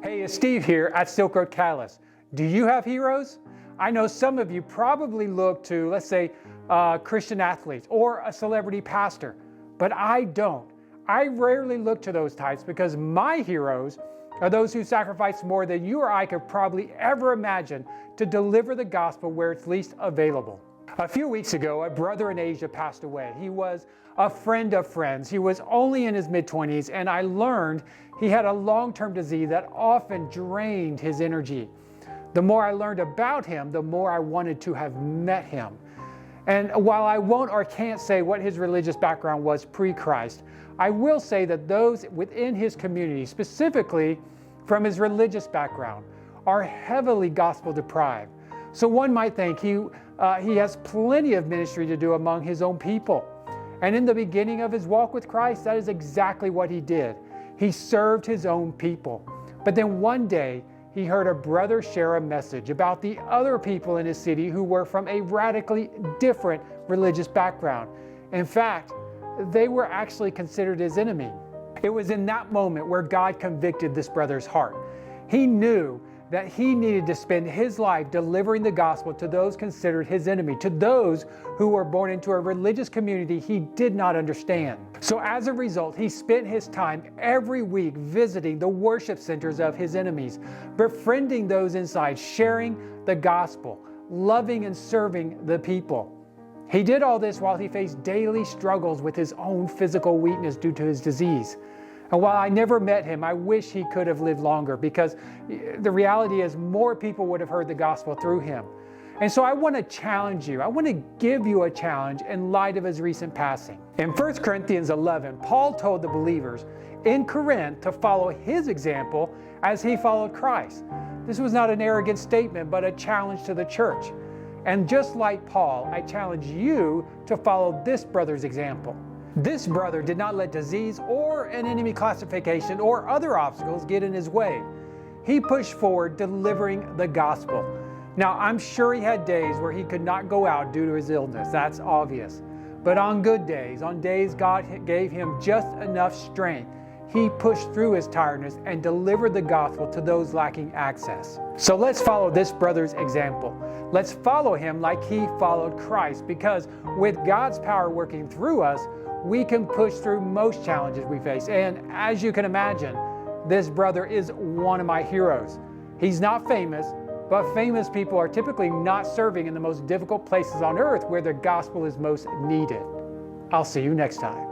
Hey, it's Steve here at Silk Road Catalyst. Do you have heroes? I know some of you probably look to, let's say, Christian athletes or a celebrity pastor, but I don't. I rarely look to those types because my heroes are those who sacrifice more than you or I could probably ever imagine to deliver the gospel where it's least available. A few weeks ago, a brother in Asia passed away. He was a friend of friends. He was only in his mid-20s, and I learned he had a long-term disease that often drained his energy. The more I learned about him, the more I wanted to have met him. And while I won't or can't say what his religious background was pre-Christ, I will say that those within his community, specifically from his religious background, are heavily gospel deprived. So one might think he has plenty of ministry to do among his own people. And in the beginning of his walk with Christ, that is exactly what he did. He served his own people. But then one day, he heard a brother share a message about the other people in his city who were from a radically different religious background. In fact, they were actually considered his enemy. It was in that moment where God convicted this brother's heart. He knew that he needed to spend his life delivering the gospel to those considered his enemy, to those who were born into a religious community he did not understand. So as a result, he spent his time every week visiting the worship centers of his enemies, befriending those inside, sharing the gospel, loving and serving the people. He did all this while he faced daily struggles with his own physical weakness due to his disease. And while I never met him, I wish he could have lived longer, because the reality is more people would have heard the gospel through him. And so I want to challenge you. I want to give you a challenge in light of his recent passing. In 1 Corinthians 11, Paul told the believers in Corinth to follow his example as he followed Christ. This was not an arrogant statement, but a challenge to the church. And just like Paul, I challenge you to follow this brother's example. This brother did not let disease or an enemy classification or other obstacles get in his way. He pushed forward delivering the gospel. Now, I'm sure he had days where he could not go out due to his illness. That's obvious. But on good days, on days God gave him just enough strength, he pushed through his tiredness and delivered the gospel to those lacking access. So let's follow this brother's example. Let's follow him like he followed Christ, because with God's power working through us, we can push through most challenges we face. And as you can imagine, this brother is one of my heroes. He's not famous, but famous people are typically not serving in the most difficult places on earth where the gospel is most needed. I'll see you next time.